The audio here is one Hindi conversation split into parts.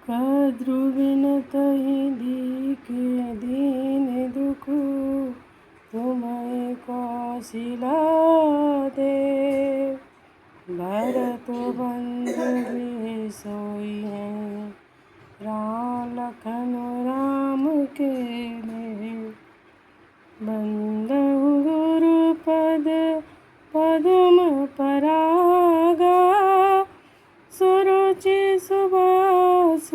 कद्रुविन तहि दीके दीन दुख तुम्हें कौशिला दे। भरत बंधु गृह सोई हैं राम लखन राम के ले। बंदहु गुरु पद पदुम परागा सुरुचि सुबास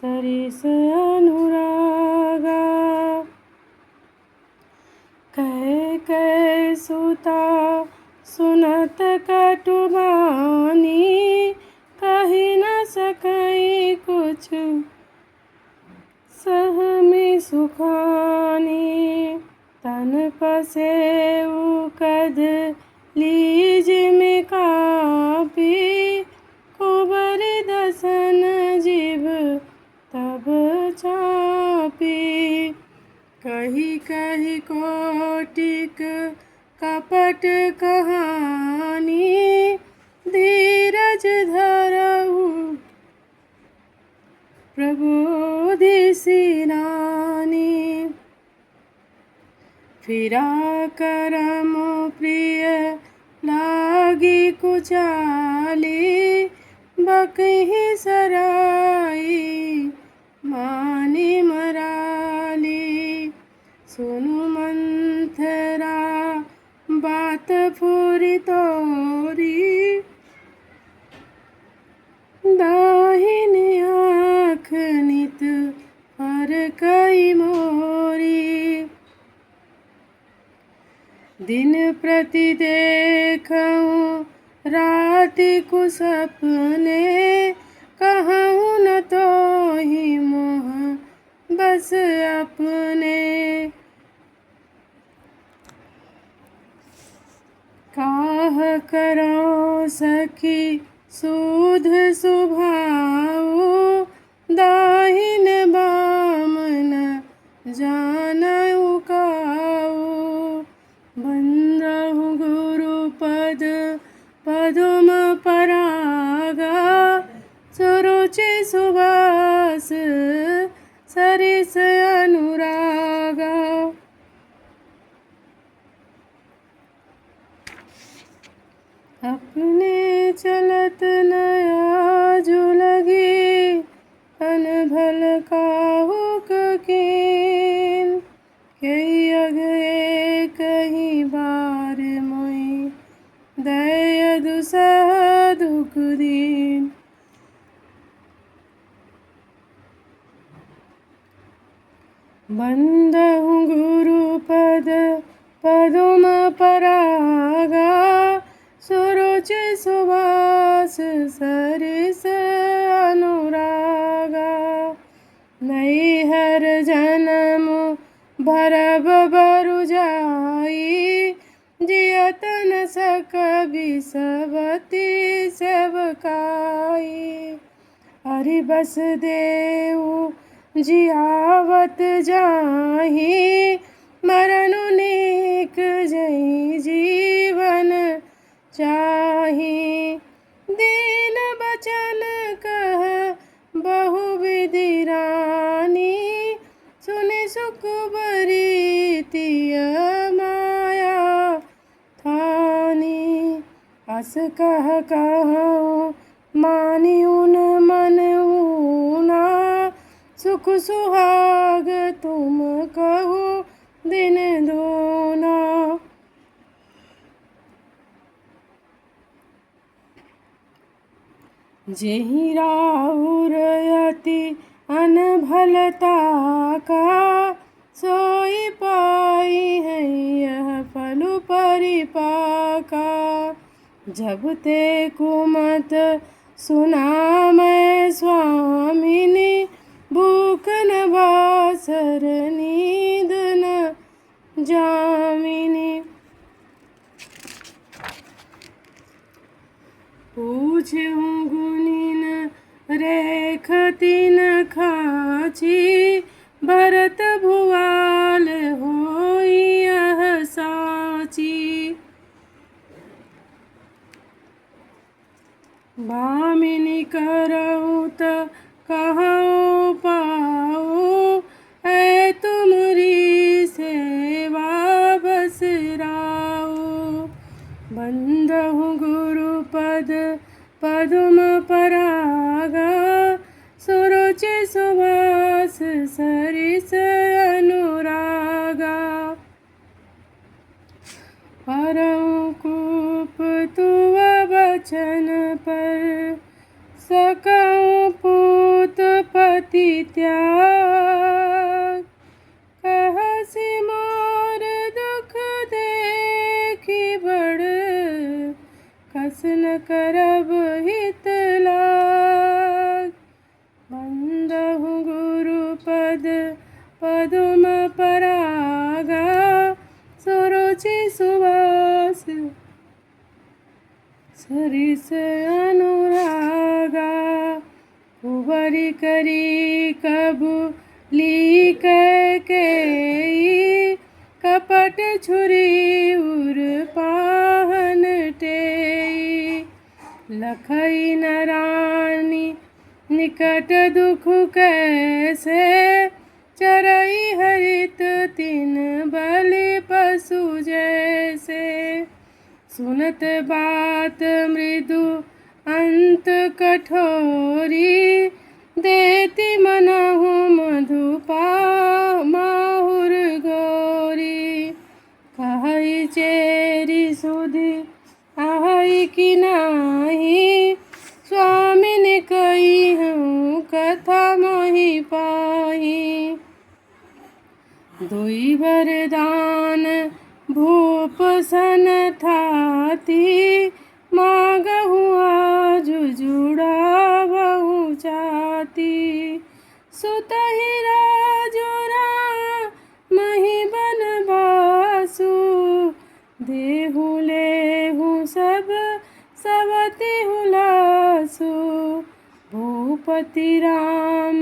सरिस अनुरागा। कह कह सुता सुनत कटुबानी कही न सकई कुछ सहमी सुखानी। तन पसेउ कद लीज में कापी कुबर दसन जीव तब चापी। कही कही कोटिक कपट कहानी धीरज धरऊ प्रबोधि सिरानी। फिरा करम प्रिय लागी कुचाली बकही सराई मानी मराली। सुनु मंथरा बात फुरी तोरी दाहिनी आँख नित पर कई मोरी। दिन प्रति देखूं राति कुसपने कहूँ न तो ही मोह बस अपने। काह करो सखी सूध सुभाऊ दाहिन बाम न जानऊ काऊ। बंदहु गुरु पद पदुम परागा सुरुचि सुबास सरिस अनुरागा। अपने चलत नया जुलगी अनभल काहुक कीन। कई अगए कहीं बार मोई दया दुसह दुख दीन। बंदहु गुरु पद पदुम परागा सुरुचि सुबास सरिस अनुरागा। नैहर जन्म भरब बरु जाई जियत न सक बिसवती सेवकाई। हरि बस देऊ जियावत जाहि मरनु नीक जई जीवन चाहि। दीन बचन कह बहु विधि रानी सुनि सुख बरी तिय माया थानी। अस कह कहूँ मानी उन मन ऊना सुख सुहाग तुम कहो दिन दूना। जेहि राउर यति अनभलता का सोई पाई है यह फल परिपाका। जब ते कुमत सुना मैं स्वामिनी भूख न बासर नींद न जामिनी। पूछूं गुनिन रेखति न खाची भरत भुआल होई यह साची। भामिनी करऊँ त कहाँ पाओ ऐ तुमरी सेवा बसराओ। बंदहु गुरुपद पदुम परागा सुरुचि सुभाष सरिस अनुरागा। परम कूप तुव बचन पर सकऊँ पूत पति त्याग। कहसि मोर दुख देखि बड़ कस न करब हित लाग। बंदहु गुरुपद पदुम परागा सुरुचि सुभाष सरिस अनुरागा। कुंवरी करी कबु लीक केई कपट छुरी उर पाहन टेई। लखई न रानी निकट दुख कैसे चरई हरित तिन बलि पशु जैसे। सुनत बात मृदु अंत कठोरी देती मनहु मधुपा माहुर गोरी। कहई चेरी सुधि आहई कि नाही स्वामिन कही हूँ कथा मोहि पाही। दुई वरदान भूप सन थाती मांगहु आज जुड़ावहु चाती। सुतहि राजु रामहि बनवासु देहु लेहु सब सवति हुलासु। भूपति राम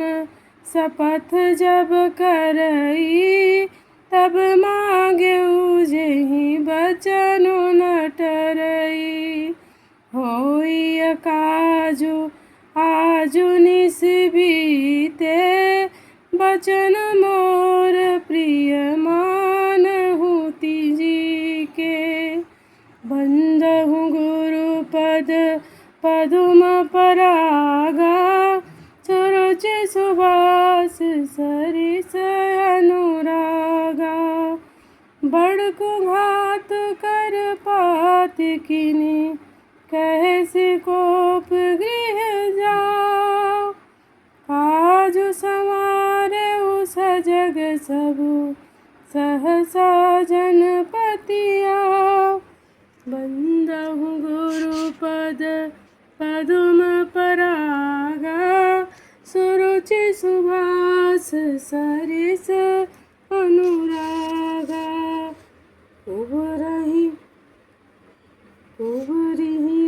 शपथ जब करई तब मांगेउ जेहि बचनु न टरई। होई काजु आजु निस बीते बचन मोर प्रिय मानहु तिजी के। बंदहु गुरुपद पदुम परागा सुरुचि सुभाष सरिस अनुरागा। बड़कु घात कर पात किनी कहसि कोप गृह जाओ। काजु संवारेउ सजग सबु सहसा जनपति आओ। बंदहु गुरुपद पदुम परागा सुरुचि सुभाष सरिस अनुरागा। उबरहि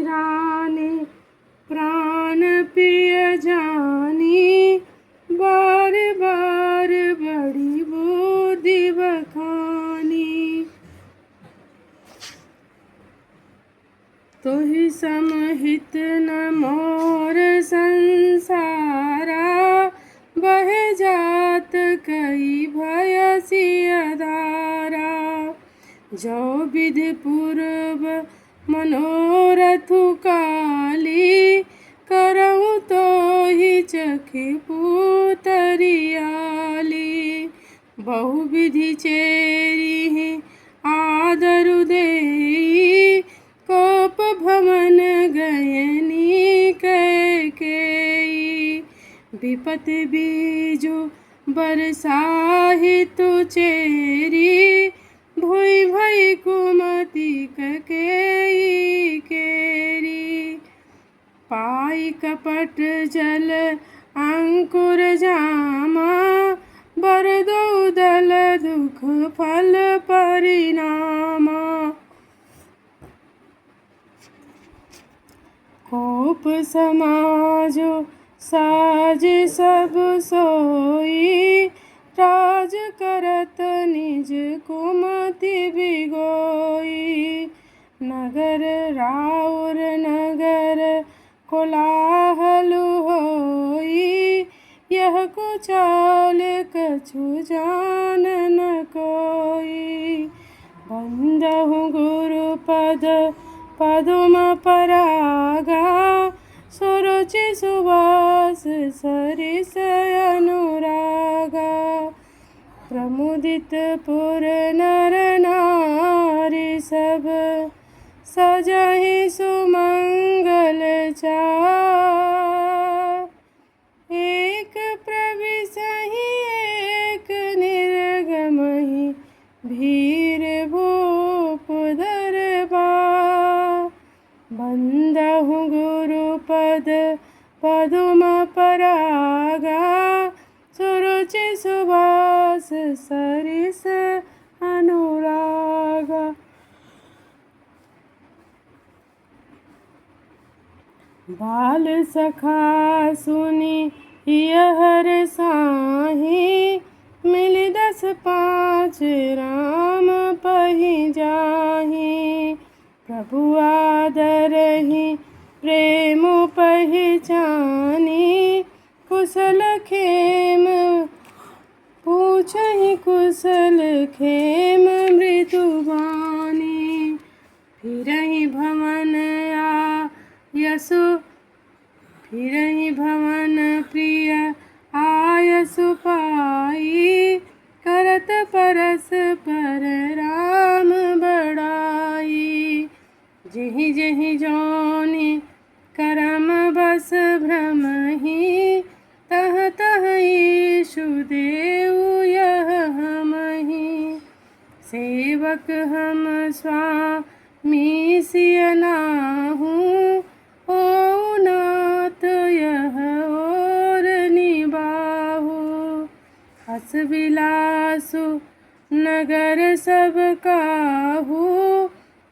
रानी प्राण प्रिय जानी बार बार बड़ी बुद्धि बखानी। तोहि समहित न मोर संसारा बहे जात कई भयसि अधारा। जो विधि पूर्व मनोरथु काली करऊँ तोहि चखि पुतरियाली। बहुविधि चेरिहि आदरु देई कोप भवन गयनी कैकेयी। विपति बीजु बरसाहि तु चेरी भुइ भई कुमति ककेई केरी। पाई कपट जल अंकुर जामा बरदो दल दुख फल परिणामा। कोप समाजो साज सब सोई राज करत निज कुमति बिगोई। नगर राउर नगर कोलाहल होई यह कुचाल कछु जान न कोई। बंदहु गुरुपद पदुम परागा, सुरुचि सुवास सरिस अनुरागा। प्रमुदित पुर नर नारी सब, सजहि सुमंगल चार। एक प्रविशहि एक निर्गमहि, भीर भूप दरबार। बंदहु गुरुपद पदुम परागा, सुरुचि सुवास सरिस अनुरागा। बाल सखा सुनी हर साही, मिल 10 5 राम पहि जाहि। प्रभु आदरहि प्रेम पहचानी, कुशल खेम पूछहि कुशल खेम मृदुबानी। फिरहि भवन आयसु, फिरहि भवन प्रिय आयसु पाई। करत परस पर राम बड़ाई। जेहि जेहि जोनि करम बस भ्रमहि, तह तह ईशु देव यह हमहि। सेवक हम स्वामी सिय नाहु, ओ नाथ यह और निबाहु। हस बिलासु नगर सब काहू,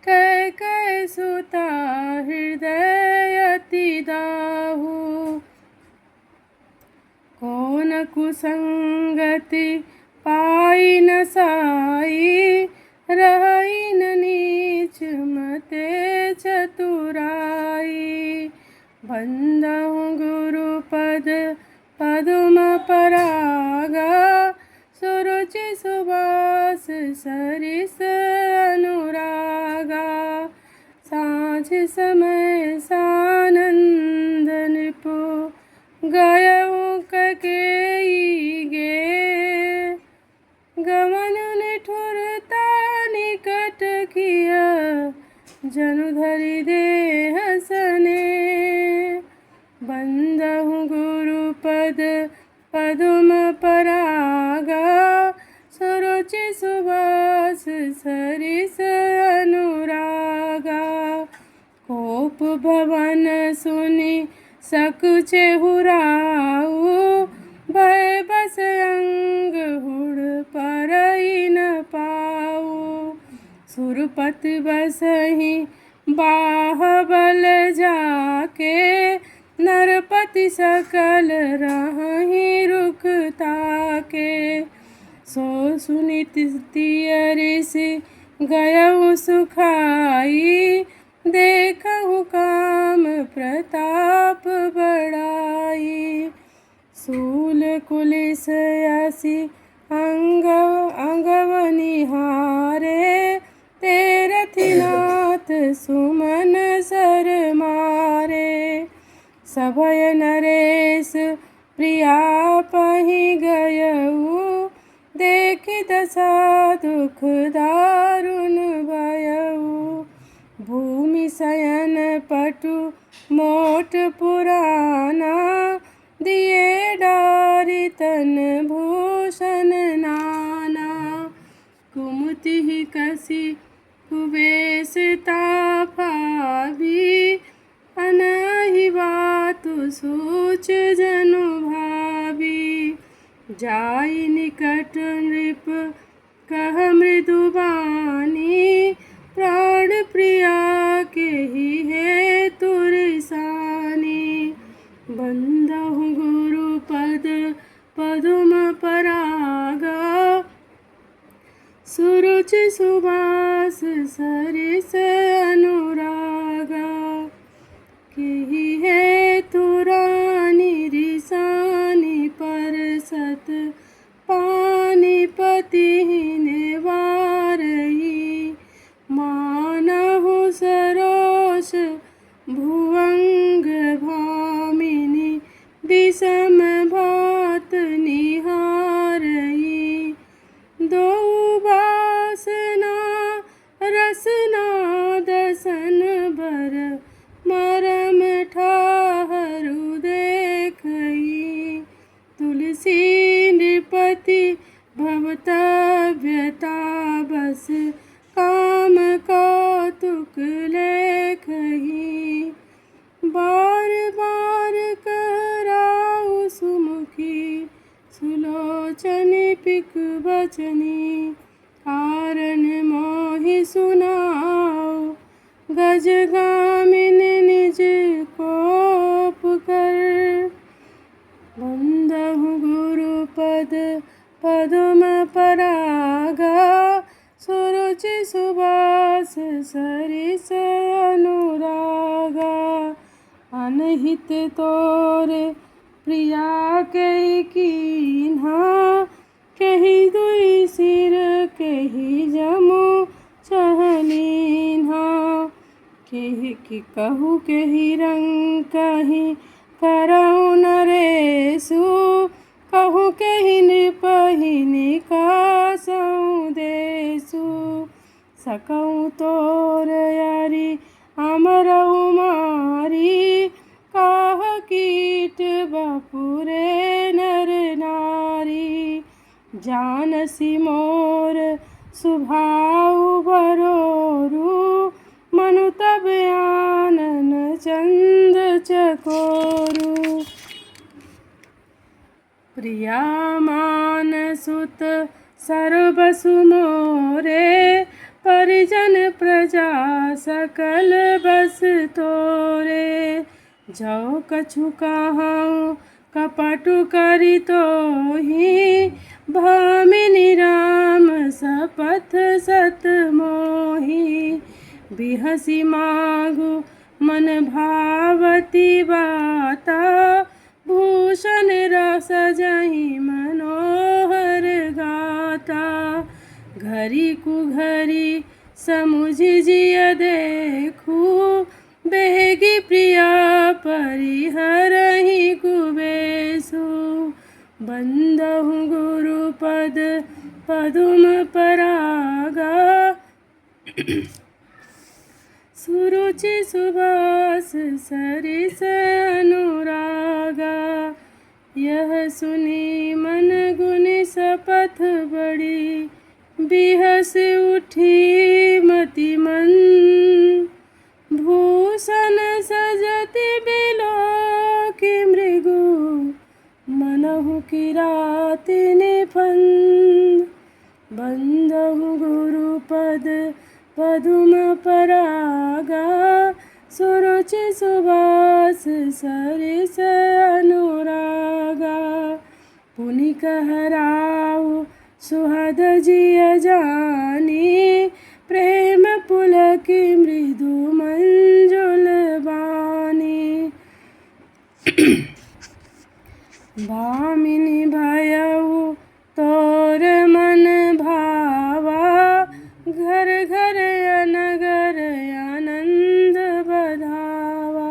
कै कै सुता हृदय अति दाहू। कौन कुसंगति पाई न साई, रही न नीच मते चतुराई। बंदहु गुरुपद पदुम परागा, सुरुचि सुवास सरिस अनुरागा। साँझ समय सानंद नृपु, गयउ ककेई गे। गमन निठुरता निकट किया, जनु धरि देह सने। बंदहु गुरुपद पदुम परागा, सुरुचि सुवास सरिस अनुरागा। कोप भवन सुनि सकुचेहु राउ, भय बस अंग हुड़ परई न पाऊ। सुरपति बसहि बाहबल जाके, नरपति सकल रहहि रुख ताके। सो सुनि तिय ऋषि गयउ सुखाई, देखहु काम प्रताप बड़ाई। शूल कुलिस यसी अंगव निहारे, तेरथिनाथ सुमन सर मारे। सभय नरेश प्रिया पहि गयउ, देखि दशा दुख दारुण भयउ। भूमि शयन पटु मोट पुराना, दिए डारि तन भूषण नाना। कुमति कसी कुबेश तापाभी, अनहि बातु सूच जनु भावी। जाई निकट नृप कह मृदुबानी, प्राण प्रिया के ही है तुरसानी। बंदहु गुरुपद पदुम परागा, सुरुचि सुवास सरिस अनुरागा। के ही है तुरानी रिसानी पर बार बार कराऊ सुमुखी सुलोचनी पिक बचनी कारण मोहि सुनाओ गजगामिन निज कोप कर बंदहु गुरुपद पदुम परागा सुरुचि सुबास सरिस अनुरागा अनहित तोरे प्रिया के कीन्हा कही दुई सिर कही जमु चहलीन्हा केहि कि कहु केहि रंग कही करऊ नरेसु कहु केहि नृपहि निकासऊ देसु सकऊ तोर यारी अमरऊ मारी काह कीट बपुरे नर नारी जानसी मोर सुभाऊ बरोरु मनु तब आनन चंद चकोरु प्रिया मान सुत सर्वसु मोरे परिजन प्रजा सकल बस तोरे जो कछु कहूँ कपटु करि तोहि भामिनी राम सपथ सत मोहि बिहसी मागु मन भावती बाता भूषण रस जहि मनोहर गाता घरी कुघरी समुझ जिय देखू बेगी प्रिया परिहरहि कुबेसु बंदहु गुरुपद पदुम परागा सुरुचि सुबास सरिस अनुरागा यह सुनी मन गुनि सपथ बड़ी बिहस उठी मति मन भूषण सजति बिलोकि मृगु मनहु किराति निफंद बंदहु गुरुपद पदुम परागा सुरुचि सुबास सरिस अनुरागा पुनि कहराऊ सुहद जिय जानी प्रेम पुलकी मृदु मंजुल बानी भामिनी भयऊ तोर मन भावा घर घर अनगर आनंद बधावा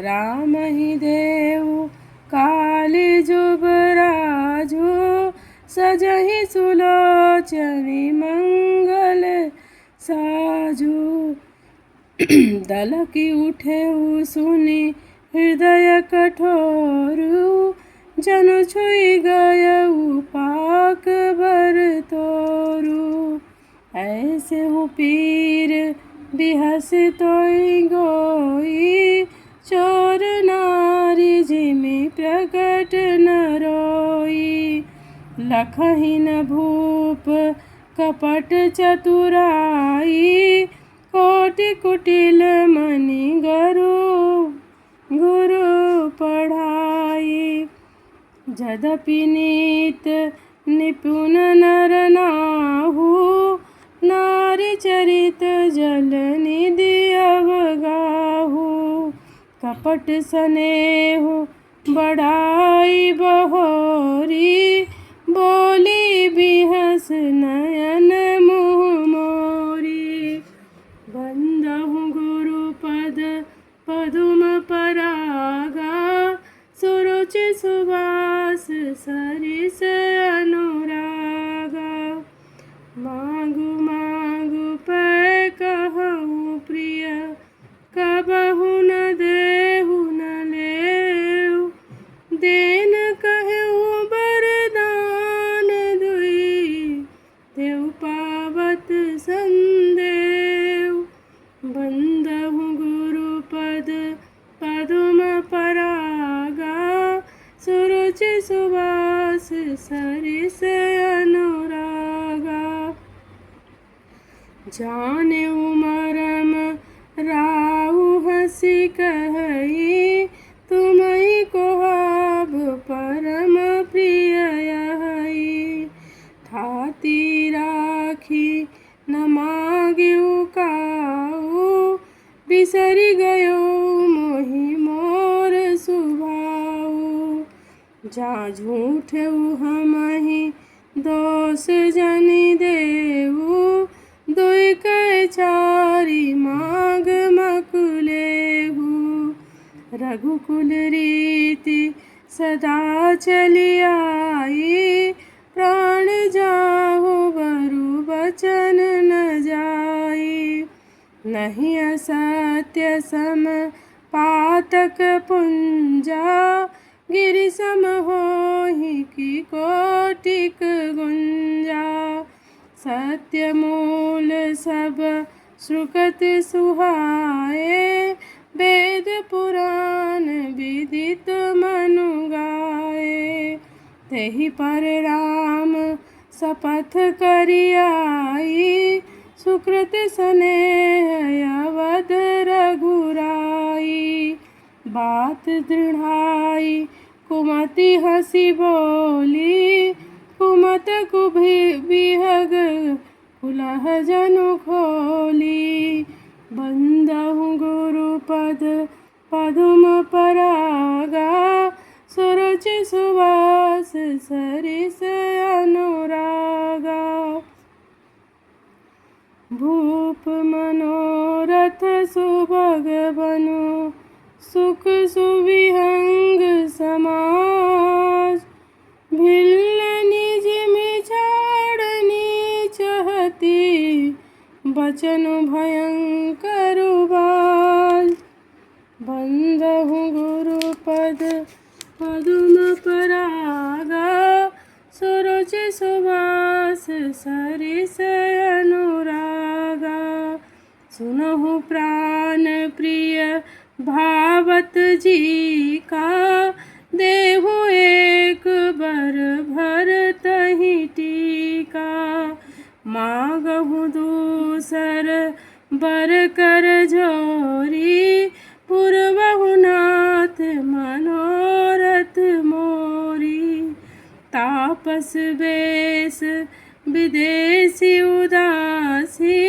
राम ही देव काली जुबराजू सजहि सुलोचनी मंगल साजू दलकी उठे सुनी हृदय कठोरु जनु छुई गयऊ पाक भर तोरु ऐसे हूँ पीर बिहस तोई गोई चोर नारी जिमि प्रकट न रोई लखहि न भूप कपट चतुराई कोटि कुटिल मनि गुरु पढ़ाई जदपि नीत निपुण नर नाहु नारी चरित जल निधि अवगाहु कपट स्नेहु बढ़ाई बहोरी बोली बिहस नयन मुँह मोरी बंदहु गुरुपद पदुम परागा सुरुचि सुबास सरिस अनुरागा मागु मागु पै कहूँ प्रिय कबहु न देहु न लेहु देन कहूँ बरदान दुई देव पावत संदेव बंदहु गुरुपद पदुम परागा सुरुचि सुवास सरिस अनुरागा। जाने मरम राहु हंसी कही तुम्हि को अब परम प्रिय यही। थाती राखी न माग्यू काऊ बिसरि गयो मोहि मोर सुभाऊ। जा झूठ हमहि दोष जनि देऊ दुई कै चारि माग मकुलेहु। रघुकुल रीति सदा चली आई प्राण जाहु बरु बचन न जाई। नहीं असत्य सम पातक पुंजा गिरि सम होहि की कोटिक गुंजा। सत्य मूल सब सुकृत सुहाए वेद पुराण विदित मनु गाए। तेहि पर राम शपथ करि आई सुकृत स्नेह अवध रघुराई। बात दृढ़ाई कुमति हंसी बोली कुमत कुबिहग कुलह जनु खोली। बंदहु गुरुपद पदुम परागा सुरुचि सुवास सरिस अनुरागा। भूप मनोरथ सुभग बनु सुख सुविहंग समाज। भिल्ल निज में छाड़नी चाहती बचन भयंकर बाज। बंदहु गुरुपद पदुम परागा सुरुचि सुवास सरिस अनुरागा। सुनहु प्राण प्रिय भावत जी का देहु एक बर भर तहि टीका। मांगहु दूसर बर कर जोरी पुरवहु नाथ मनोरथ मोरी। तापस बेश विदेशी उदासी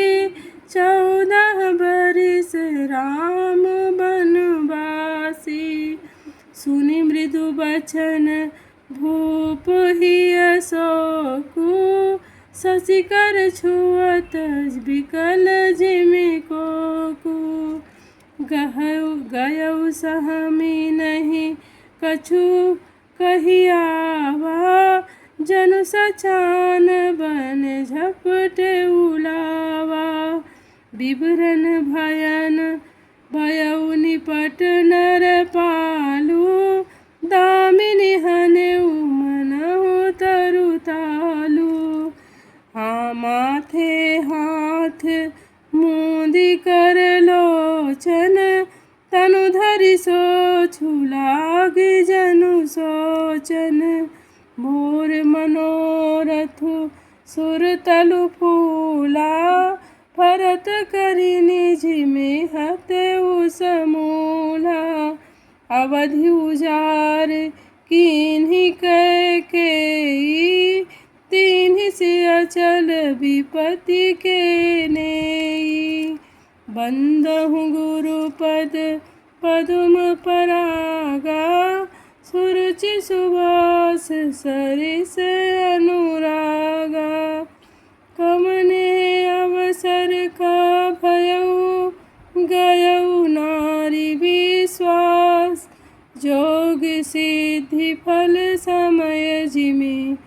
14 बरिस राम बनवासी। सुनि मृदु बचन भूप हिय शोकु शशिकर छुअत विकल जिमि कोकु। गयउ सहमी नहीं कछु कहियावा जनु सचान बन झपटे उलावा। विवरण भयन भयउ निपट नर पालू दामिनी हनेउ मनहु तरु तालू। हाँ माथे हाथ मूंदी कर लोचन तनु धरि सोचु लागी जनु सोचन। मोर मनोरथु सुर तलु फूला भरत करि निज में हतेउ समूला। अवधि उजार कीन्ही कैकेयी तीन्ही से अचल विपत्ति के नेई। बंदहु गुरुपद पदुम परागा सुरुचि सुवास सरिस अनुरागा। कमने अवसर का भयउ गयउ नारी विश्वास। जोग सिद्धि फल समय जिमि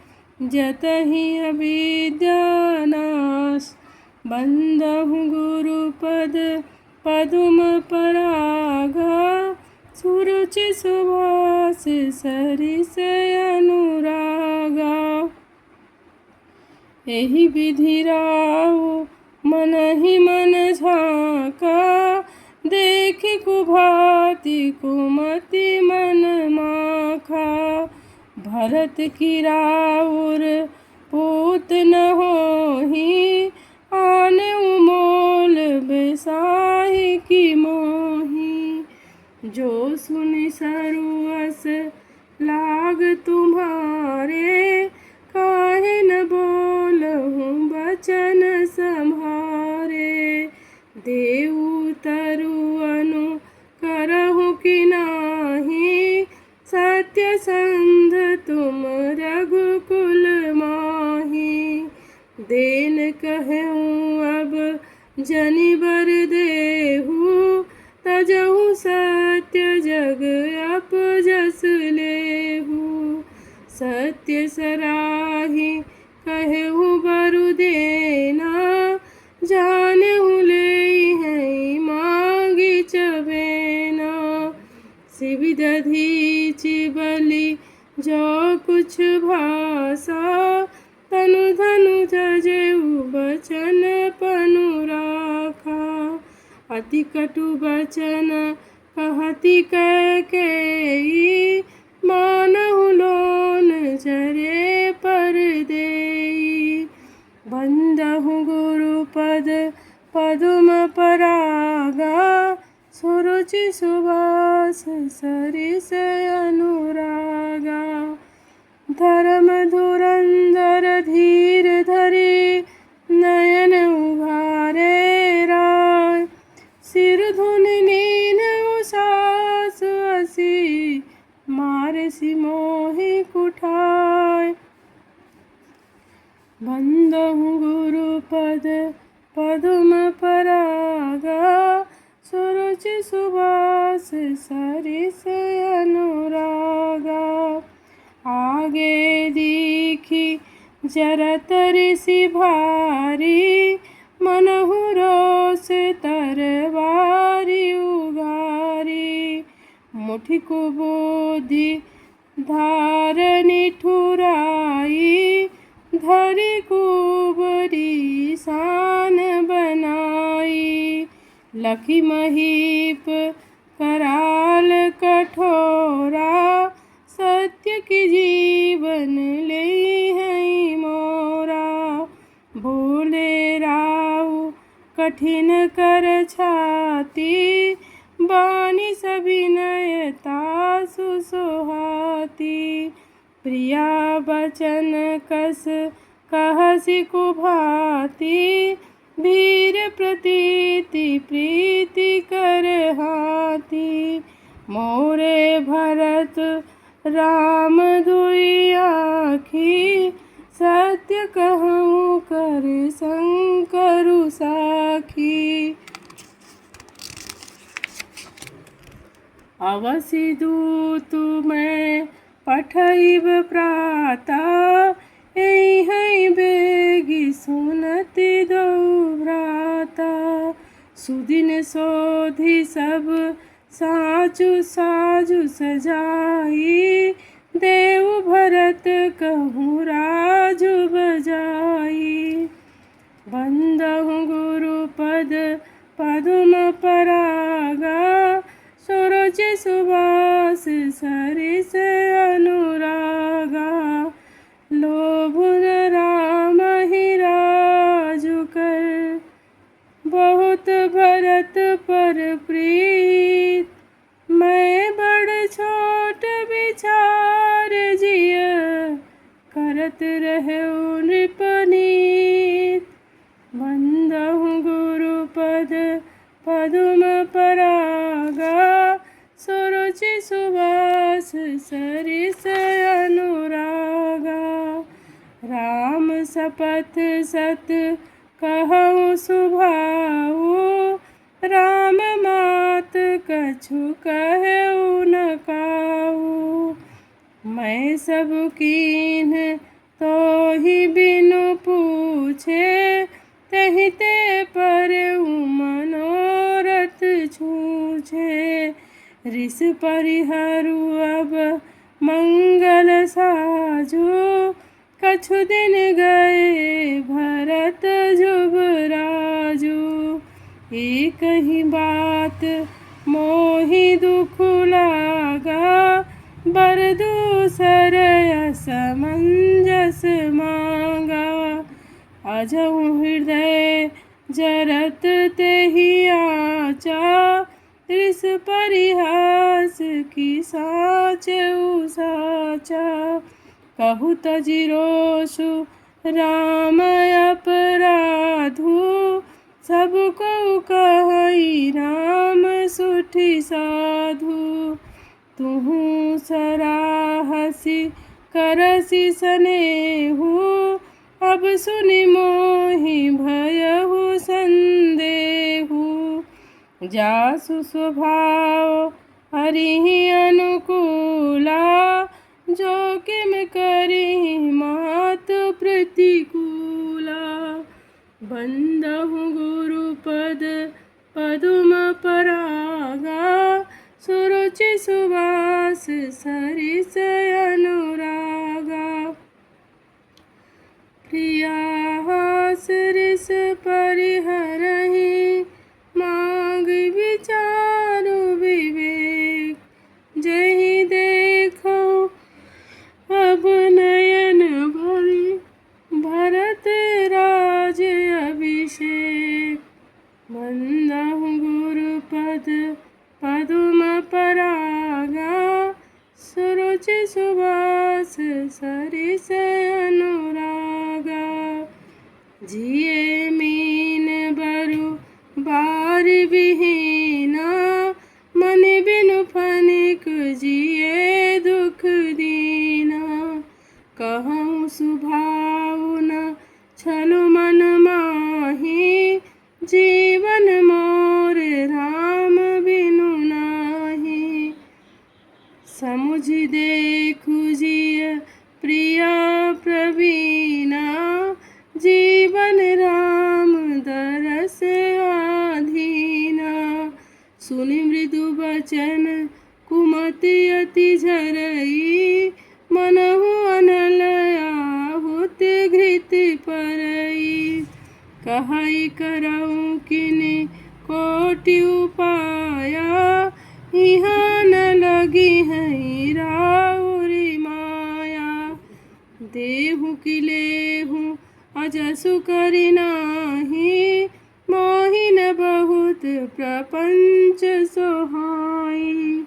जतहि अविद्या नाश। बंदहु गुरुपद पदुम परागा सुरुचि सुवास सरिस अनुरागा। एहि विधि राहु मन ही मन झाका देखि कुभाति कुमति मन माखा। भरत की राउर पूत न होही, आन उमोल बेसाही की मोही। जो सुनि सरुअस लाग तुम्हारे, काहे न बोलहु बचन सम्हारे। देऊ तरुअनु करहु कि नाही, सत्य संध तुम रघुकुल माही। देन कहूँ अब जनि बर देहु, तजहु सत्य जग अपजस लेहु। सत्य सराही कहूँ बरु देना, जानहु लेई है मांगी चबेना। शिव दधीचि बलि जो कुछ भाषा, तनु धनु जजेऊ बचन पनु राखा। अति कटु बचन कहति कैकेयी, मानहु लोन जरे पर देई। बंदहु गुरुपद पदुम परागा, सुरुचि सुभाष सरिस अनुरागा। धर्म धुरंधर धीर धरि, नयन उघारे राय। सिर धुनि लीन्हु सास असी, मारसि मोहि कुठाय। बंदहु गुरुपद पदुम परागा, सुरुचि सुभाष सरिस अनुरागा। आगे दीखि जरत ऋषि भारी, मनहु रोष तरवारी उगारी। मुठि कुबुद्धि धारनि ठुराई, धरि कुबरी शान बनाई। लखि महीप कराल कठोरा, सत्य की जीवन ले है मोरा। बोले राव कठिन कर छाती, बानी सविनयता सुसोहाती। प्रिया बचन कस कहसि कुभाती, भीर प्रतीति प्रीति कर हाथी। मोरे भरत राम दुई आँखी, सत्य कहूँ कर शंकरु साखी। अवसि दूतु मैं पठइब प्राता, एहि बेगी सुनति दो भ्राता। सुदिन सोधि सब साचु साजु सजाई, देव भरत कहूँ राजु बजाई। बंदहु गुरुपद पदुम परागा, सुरुचि सुभाष सरिस अनुरागा। लोभ न राम ही राजु कर, बहुत भरत पर प्रीत। मैं बड़ छोट विचार जिय, करत रहु नृपनीत। बंदहु गुरुपद पदुम परागा, सुरुचि सुभाष सरिस अनुरागा। राम शपथ सत कहूँ सुभाऊ, राम मात कछु कहु न काऊ। मैं सब कीन्ह तो ही बिनु पूछे, तहि ते पर मनोरथ छूछे। ऋष परिहरु अब मंगल साजु, कछु दिन गए भरत जुबराजु। एक ही बात मोहि दुख लागा, बर दूसर असमंजस मांगा। अजहु हृदय जरत तेहि आचा, त्रिस परिहास की साचउ साचा। कहु तजि रोषु राम अपराधु, सब को कहई राम सुठि साधु। तुहु सराहसि करसि सनेहु, अब सुनि मोहि भयहु संदेहु। जासु स्वभाव हरिहि अनुकूला, जो किम करिहि मातु प्रतिकूला। बंदहु गुरुपद पदुम परागा, सुरुचि सुवास सरिस अनुरागा। प्रिया हास रिस परिहरहि, मांग विचारु विवेक। जहि देखो अब नयन भरि, भरत राज अभिषेक। बंदहु गुरुपद पदुम परागा, सुरुचि सुवास सरिस अनुरागा। जिए मीन बरु बारि विहीना, मन बिनु फनिक जिए दुख दीना। कहूँ सुभावु न छलु मन माही, जीवन मोर राम बिनु नाही। समुझि देखु जिय प्रिया प्रवीणा, जीवन राम दरस आधीना। सुनि मृदु बचन कुमति अति झरई, मनहु अनल आहुत घृत परई। कहई करऊँ किनि कोटि उपाया, इहाँ न लगी हई राउरी माया। देहु कि लेहु अजसु करि नाही, मोहि न बहुत प्रपंच सोहाई।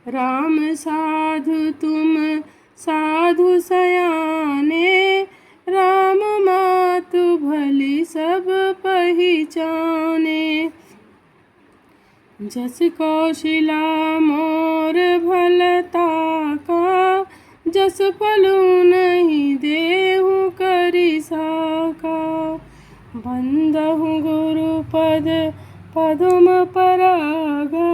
राम साधु तुम साधु सयाने, राम मातु भली सब पहिचाने। जस कौशिला मोर भलता का, जस फलु नहीं देहु करि साका। बंदहु गुरुपद पदुम परागा,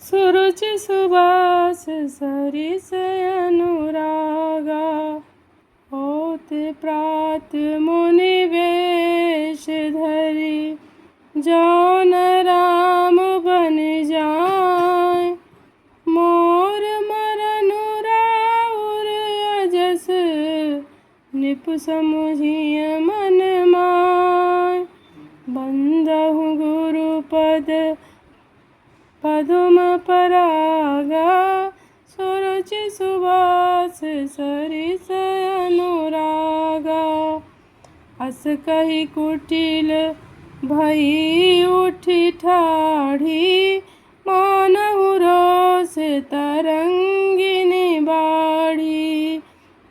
सुरुचि सुवास सरिस अनुरागा। होते प्रात मुनि वेश धरि, जौन राम बन जाय। मोर मरनु राउर अजस, निपु समुझिय मन माय। बंदहु गुरुपद पदुम परागा, सुरुचि सुवास सरिस अनुरागा। अस कहि कुटिल भई उठि ठाढ़ी, मानहु रोष तरंगिनी बाढ़ी।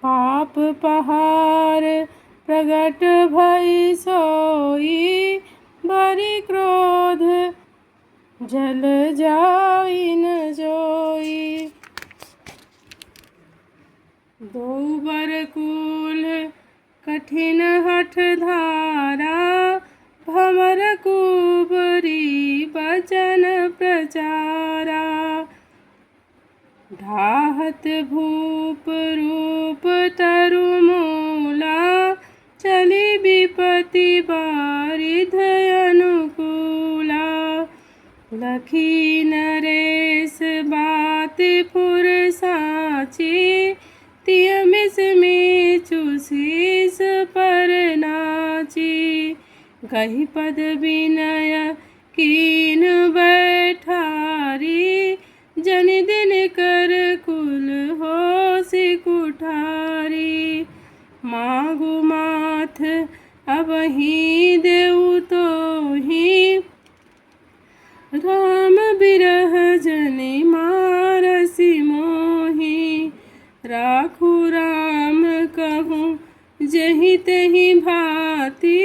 पाप पहाड़ प्रगट भई सोई, बरि क्रोध जल जाई न जोई। दो बर कुल कठिन हठ धारा, भमर कुबरी बचन प्रचारा। ढाहत भूप रूप तरु मूला, चली विपति बारिध अनुकूला। लखी नरेश बात फुर साची, तिय मिस मीचु शीस पर नाची। कही पद विनय कीन बैठारी, जनि दिन कर कुल होसि कुठारी। मागु माथ अबहि देउ तोहि, राम बिरह जनि मारसि मोहि। राखू राम कहूँ जहि तहि भांति,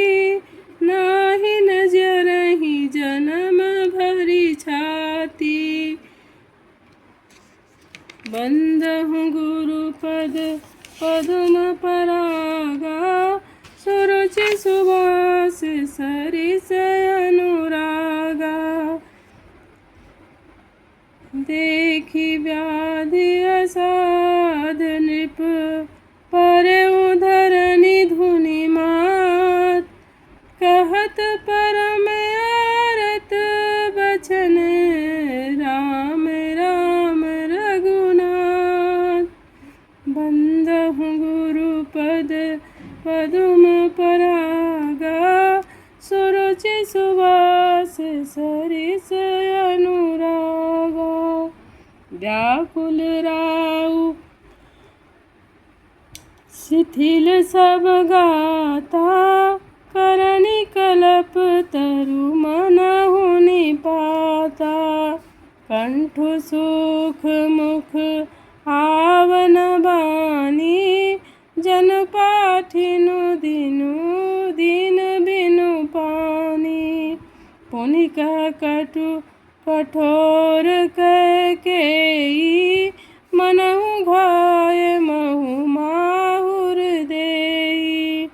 नाहि नजरहि जनम भरि छाती। बंदहु गुरुपद पदुम परागा, सुरुचि सुवास सरिस अनुरागा। देखी व्याधि असाध नृप, परउ धरनी धुनि मात। कहत परम आरत बचन, राम राम रघुनाथ। बंदहु गुरुपद पदुम परागा, सुरुचि सुवास सरिस अनुरागा। व्याकुल राउ शिथिल सब गाता, करनि कलप तरु मनहु निपाता। कंठ सुख मुख आवन बानी, जन पाठिनु दिनु दिन बिनु पानी। पुनि कह कटु कठोर कैकेयी, मनहु घाय महु माहुर देई।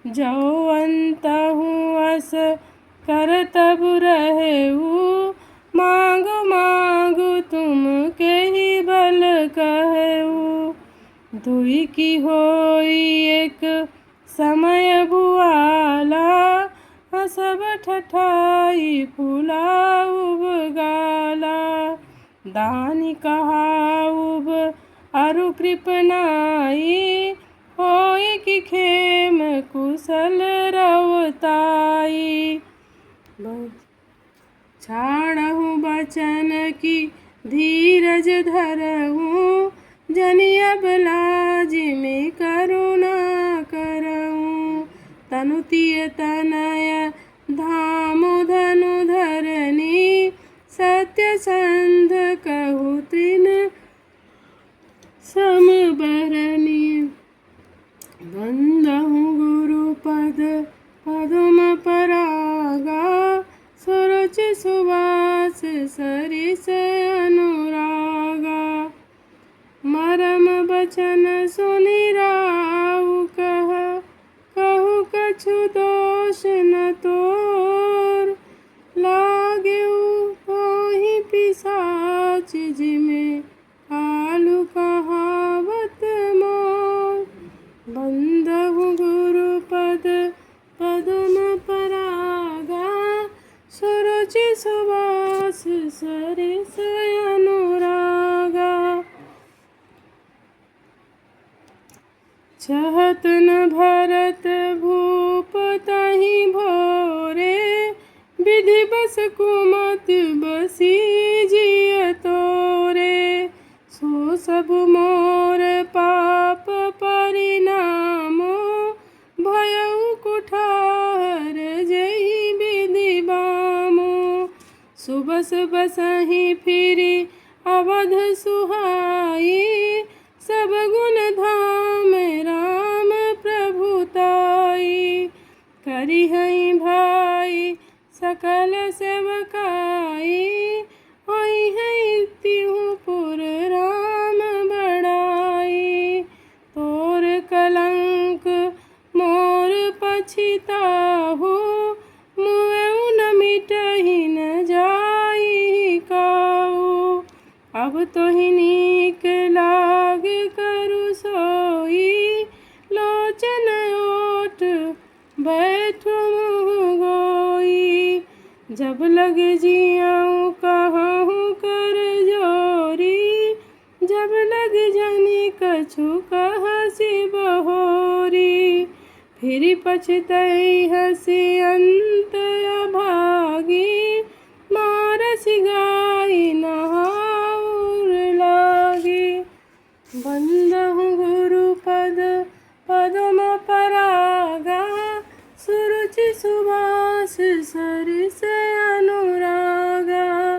जौ अंतहु अस करतबु रहेउ, मांगु मांगु तुम केहि बल कहेउ। दुई की होई एक समय भुआला, हसब ठठाई फुलाउब गाला। दानि कहाउब अरु कृपनाई, होय कि खेम कुशल रवताई। छाड़हु बचन की धीरज धरहूँ, जनि अब लाज में करुणा करऊँ। तनु तिय तनय धामु धनु धरनी, सत्यसंध कहु तृण समबरनी। बंदहु गुरुपद पदुम परागा, सुरुचि सुवास सरिस अनुरागा। मरम बचन सुनि राउ कहु कछु दोष न तोर। लागेउ होहि पिशाच जिमे, आलु कहावत मोर। बंदहु गुरुपद पदुम परागा, सुरुचि सुवास सरिस अनुरागा। चहत न भरत भूप तहि भोरे, विधि बस कुमत बसी जिय तोरे। सो सब मोर पाप परिणामो, भयउ कुठार जहि विधि बामो। सुबस बसहि फिरि अवध सुहाई, सब गुण धाम राम प्रभुताई। करिहइ भाई सकल सेवकाई, होइहइ तिहु पुर राम बड़ाई। तोर कलंक मोर पछिताहु, मुएउ न मिटहि न जाई काहू। अब तोहि नीक लाग करु सोई, लोचन ओठ बैठु मुँह गोई। जब लग जियाऊँ कहूँ कर जोरी, जब लग जनि कछु कहसि बहोरी। फिर पछतई हसी अंत अभागी, मारस गाई नहाउर लागी। बंदहु गुरु पद पदम परागा, सुरुचि सुभाष सरिस अनुरागा।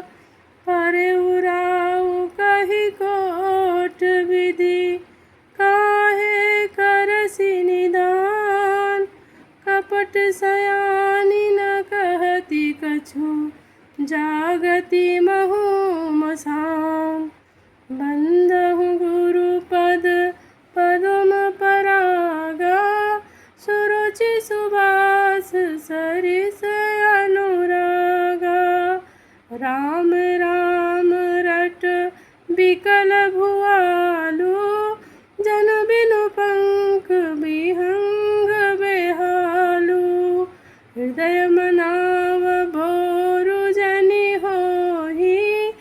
परे उराऊ कही कोट विधि, काहे करसि निदान। कपट सयानी न कहती कछु, जागति महु मसान। बंदहु गुरु पद पदम परागा, सुरुचि सुभाष सरिस अनुरागा। राम राम रट बिकल भुआलु, जन बिनु पंख विहंग बेहालु। हृदय मनाव भोरु जनि होहि,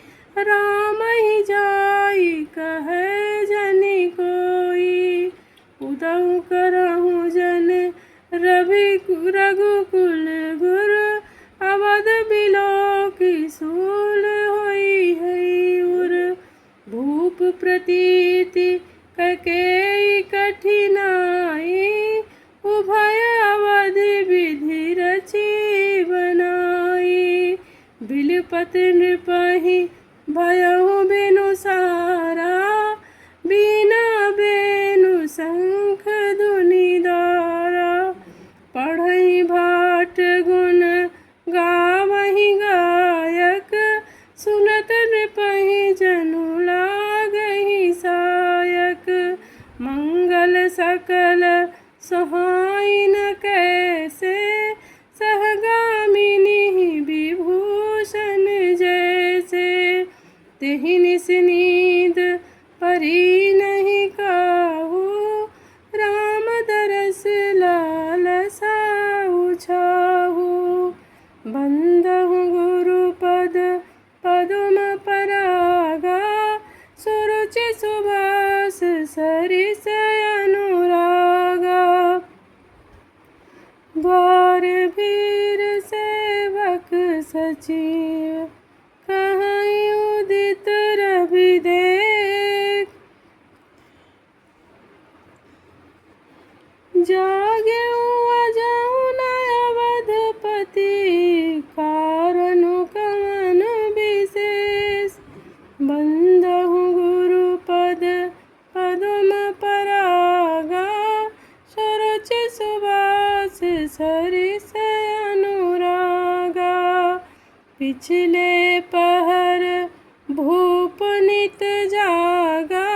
राम ही जाई कहे जनि कोई। उदउ करहु जन रघुकुल गुर, अवध बिलोकी सूल होई है उर। भूप प्रतीति ककेई कठिनाई, उभय अवधि विधि रची बनाई। बिलपत नृपहि भयहु बिनु सारा, बिना बेनु शंख धुनि दारा। पढ़ई भाट गुण गावहि गायक, सुनत नृपहि जनु लागहि सायक। मंगल सकल सोहाई न कैसे, सहगामिनी विभूषण जैसे। तेहि निस नींद परी नहीं काहू, राम दरस लालसा छाहू। बंदहु गुरु पद पदम परागा, सुरुचि सुभाष सरिस अनुरागा। द्वार भीर सेवक सचिव, कहीं उदित रवि देख। जागे अजहु न अवधपति, कारनु कवन विशेष। बंदहु गुरु पद पदम परागा, सुरुचि सुभाष सरिस अनुरागा। पिछले पहर भूप नित जागा,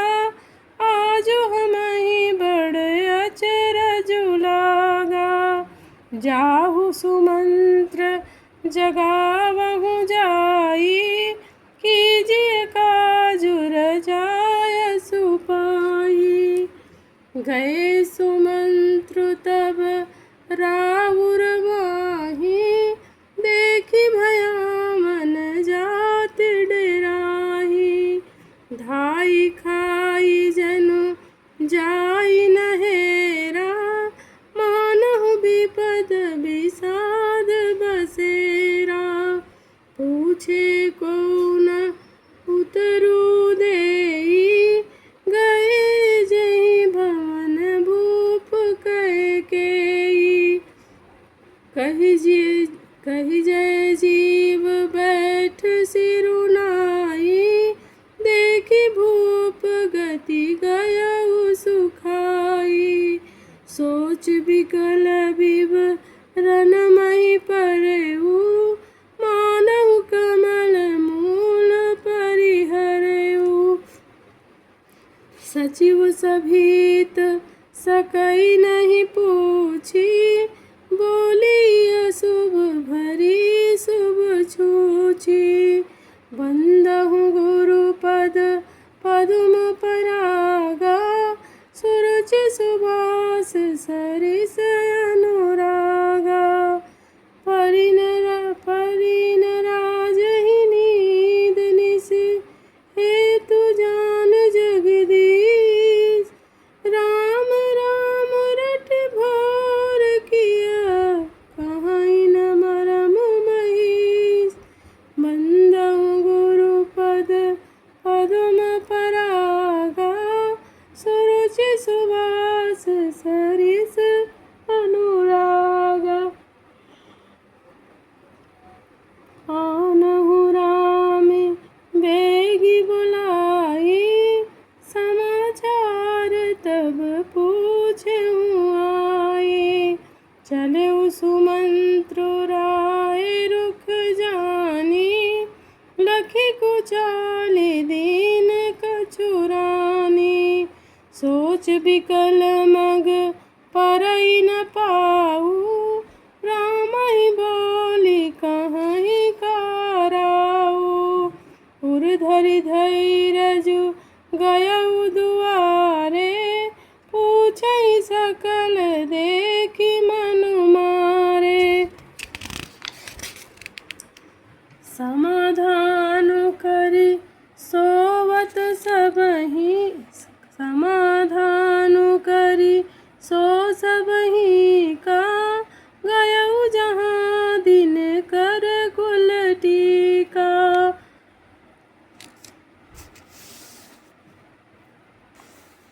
आजु हमहि बड़ अचरजु लागा। जाहु सुमंत्र जगावहु जाई, कीजिए काजु रजाय सुपाई। गए सुमंत्र तब राउर माही, देखी भया मन जात डेराही। धाई खाई जनु जाई नहेरा, मानहु विपद विषाद बसेरा। पूछे कौन उतरु देई, गए जहि भवन भूप कह केई। कहि जय जीव बैठ सिरुनाई, देखी भूप गति गयउ सुखाई। सोच बिकल विवरण महि परेउ, मानहु कमल मूल परिहरेउ। सचिव सभीत सकई नहीं पूछी, बोली अशुभ भरी शुभ छूछी। बंदहु गुरु पद पदम परागा, सुरुचि सुभाष सरिस अनुरागा। परिन राजहि नीद निस, हेतु जान जगदीश। राम राम रट भोर सोच विकल मग परई न पाऊ, राम ही बोली कहीं कराऊ। उर्धरि धैर्यजु गयउ दुआरे, पूछई सकल देखी मनु मारे। समाधान करी सोवत सबहि, समाधान करी सो सबहि का, गयउ जहाँ दिन कर कुल टीका।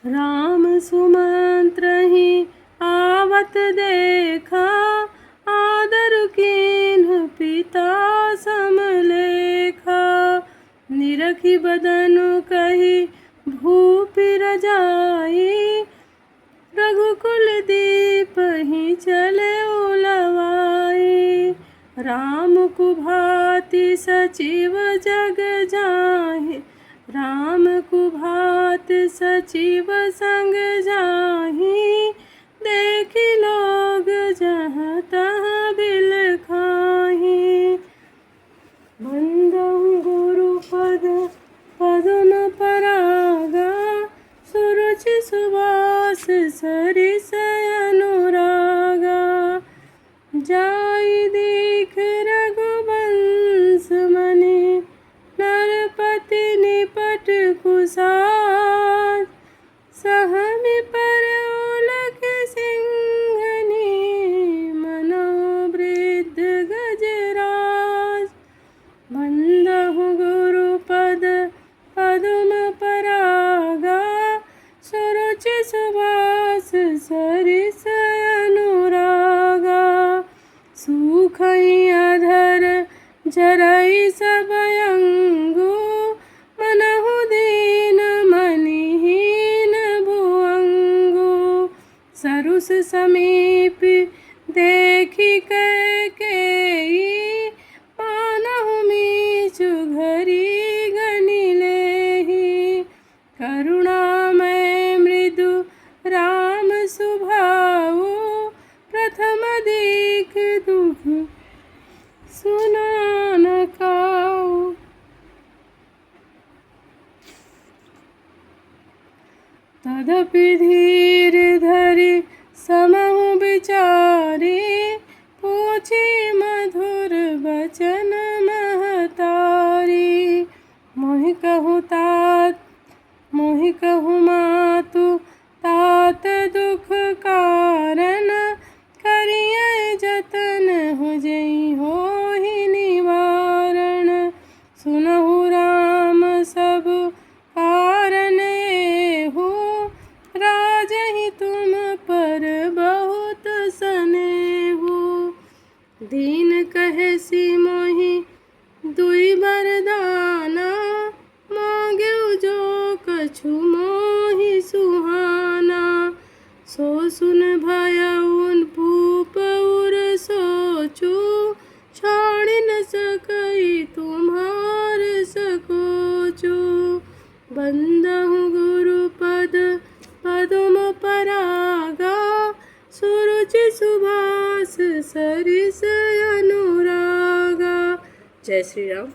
राम सुमंत्र ही आवत देखा, आदर कीन्ह पिता समलेखा। निरखी बदन कही भूपि रजाई, रघुकुल दीप ही चले उलवाई। राम कुभाति सचिव जग जाहि, राम कुभाति सचिव संग जाहि। देखी लोग जहाँ तहाँ बिल खाहि, बंदहु गुरुपद पद्म परागा। सुरुचि सुबास सरिस अनुरागा, जाई दीख रघुवंश मनि, नरपति निपट कुसाज। सहमि पर उलक सिंघनी, मनहु वृद्ध गजराज। बंदहु गुरुपद पद्म परागा, सुरुचि सुबास सरिस अनुरागा। सूखई अधर जरई सब अंगु, मनहु दीन मनिहीन भुअंगु। सरुस समीप देखी कैकेयी, पानहु मीचु घरी गनि लेहि। करुणामय मृदु राम सुभाऊ, प्रथम दीख दुख सुना न काऊ। तदपि धीर धरि समहु विचारी, पूछी मधुर बचन महतारी। मोहि कहु तात, मोहि कहु मातु तात दुख कारण, करियै जतन होजई होहि निवारण। सुनहु राम सब कारण एहु, राजहि तुम पर बहुत सनेहु। दीन कहेसि मोहि दुई वरदाना, मांगेउ जो कछु मोहि सुहाना। सो सुन भयउ भूप उर सोचु, छाड़ न सकई तुम्हार सकोचु। बंदहु गुरुपद पद्म परागा, सुरुचि सुबास सरिस अनुरागा। जय श्री राम।